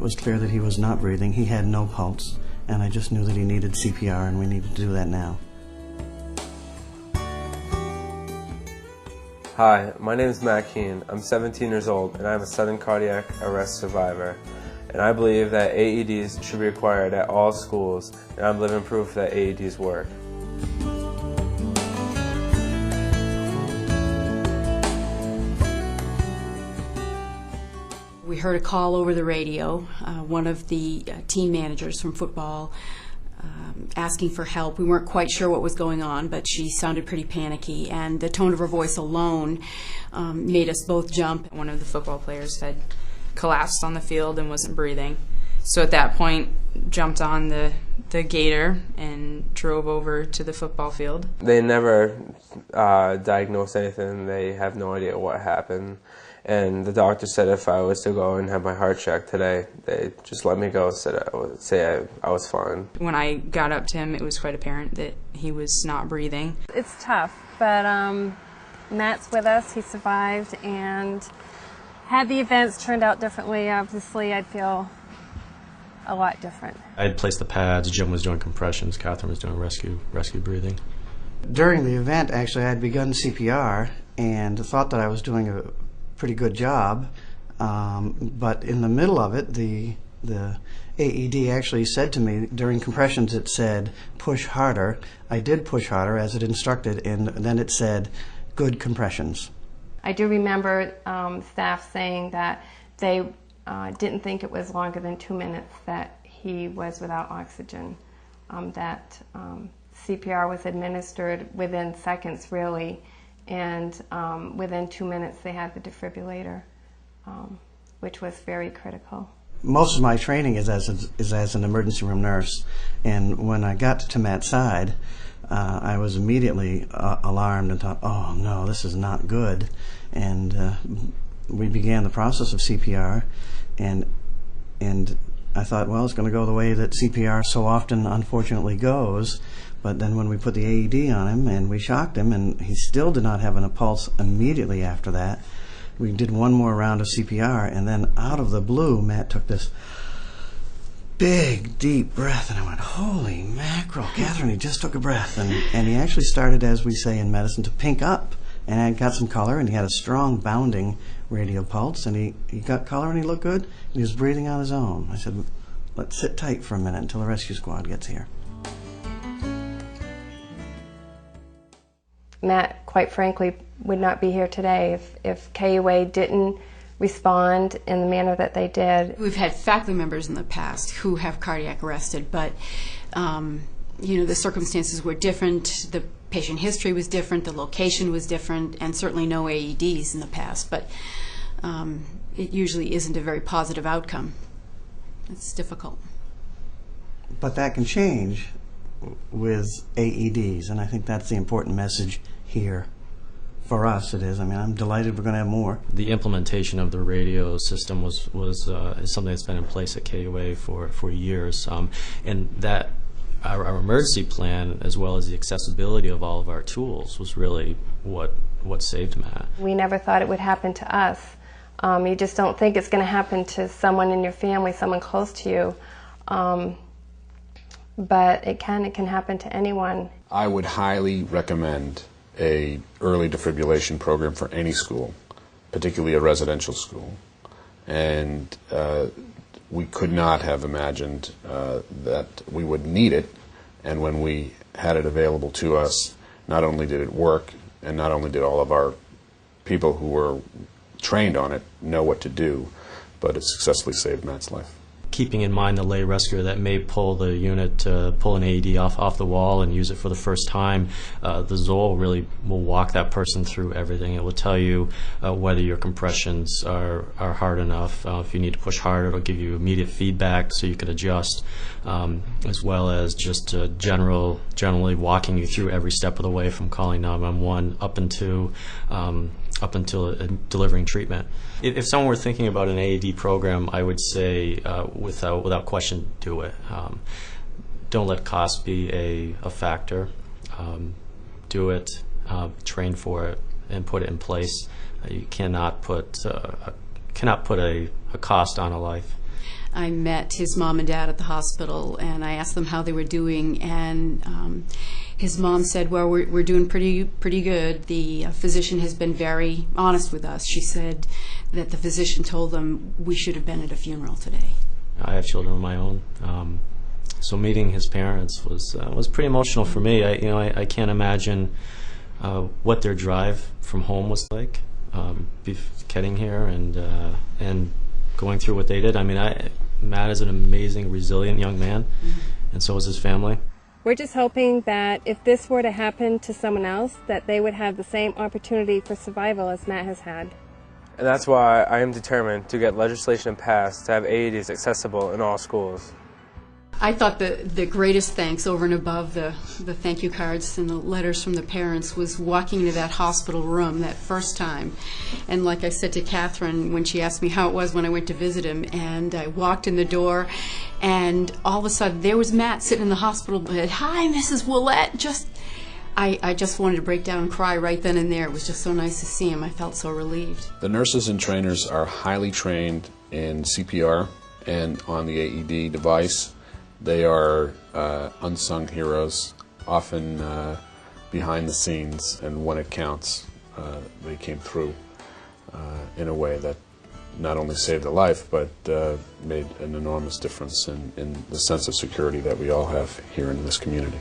it was clear that he was not breathing. He had no pulse, and I just knew that he needed CPR, and we needed to do that now. Hi, my name is Matt Keane. I'm 17 years old, and I'm a sudden cardiac arrest survivor. And I believe that AEDs should be required at all schools, and I'm living proof that AEDs work. We heard a call over the radio, one of the team managers from football asking for help. We weren't quite sure what was going on, but she sounded pretty panicky, and the tone of her voice alone made us both jump. One of the football players had collapsed on the field and wasn't breathing. So at that point, jumped on the gator and drove over to the football field. They never diagnosed anything. They have no idea what happened. And the doctor said if I was to go and have my heart checked today, they just let me go, say I was fine. When I got up to him, it was quite apparent that he was not breathing. It's tough, but Matt's with us. He survived, and had the events turned out differently, obviously I'd feel a lot different. I had placed the pads, Jim was doing compressions, Catherine was doing rescue breathing. During the event, actually, I had begun CPR and thought that I was doing a pretty good job, but in the middle of it, the AED actually said to me, during compressions it said, push harder. I did push harder as it instructed, and then it said, good compressions. I do remember staff saying that they didn't think it was longer than 2 minutes that he was without oxygen, that CPR was administered within seconds, really, and within 2 minutes they had the defibrillator, which was very critical. Most of my training is as an emergency room nurse, and when I got to Matt's side, I was immediately alarmed and thought, oh no, this is not good. And we began the process of CPR, and I thought, well, it's going to go the way that CPR so often unfortunately goes. But then when we put the AED on him and we shocked him, and he still did not have a pulse immediately after that, we did one more round of CPR, and then out of the blue, Matt took this big, deep breath, and I went, holy mackerel, Catherine, he just took a breath. And he actually started, as we say in medicine, to pink up, and I got some color, and he had a strong bounding radial pulse, and he got color, and he looked good, and he was breathing on his own. I said, let's sit tight for a minute until the rescue squad gets here. Matt, quite frankly, would not be here today if KUA didn't respond in the manner that they did. We've had faculty members in the past who have cardiac arrested, but the circumstances were different, the patient history was different, the location was different, and certainly no AEDs in the past, but it usually isn't a very positive outcome. It's difficult. But that can change with AEDs, and I think that's the important message here. For us, it is. I mean, I'm delighted we're going to have more. The implementation of the radio system is something that's been in place at KUA for years, and that our emergency plan, as well as the accessibility of all of our tools, was really what saved Matt. We never thought it would happen to us. You just don't think it's going to happen to someone in your family, someone close to you. But it can happen to anyone. I would highly recommend a early defibrillation program for any school, particularly a residential school. And we could not have imagined that we would need it, and when we had it available to us, not only did it work, and not only did all of our people who were trained on it know what to do, but it successfully saved Matt's life. Keeping in mind the lay rescuer that may pull the unit, pull an AED off the wall and use it for the first time, the Zoll really will walk that person through everything. It will tell you whether your compressions are hard enough. If you need to push harder, it'll give you immediate feedback so you can adjust, as well as just generally walking you through every step of the way from calling 911 up until delivering treatment. If someone were thinking about an AED program, I would say without question, do it. Don't let cost be a factor. Do it, train for it, and put it in place. You cannot put a cost on a life. I met his mom and dad at the hospital, and I asked them how they were doing, and his mom said, well, we're doing pretty good. The physician has been very honest with us. She said that the physician told them we should have been at a funeral today. I have children of my own. So meeting his parents was pretty emotional for me. I can't imagine what their drive from home was like, getting here and going through what they did. I mean, Matt is an amazing, resilient young man, and so is his family. We're just hoping that if this were to happen to someone else, that they would have the same opportunity for survival as Matt has had. And that's why I am determined to get legislation passed to have AEDs accessible in all schools. I thought the greatest thanks over and above the thank you cards and the letters from the parents was walking into that hospital room that first time. And like I said to Catherine when she asked me how it was when I went to visit him, and I walked in the door, and all of a sudden there was Matt sitting in the hospital bed. Hi, Mrs. Willett. I just wanted to break down and cry right then and there. It was just so nice to see him. I felt so relieved. The nurses and trainers are highly trained in CPR and on the AED device. They are unsung heroes, often behind the scenes, and when it counts, they came through in a way that not only saved a life, but made an enormous difference in the sense of security that we all have here in this community.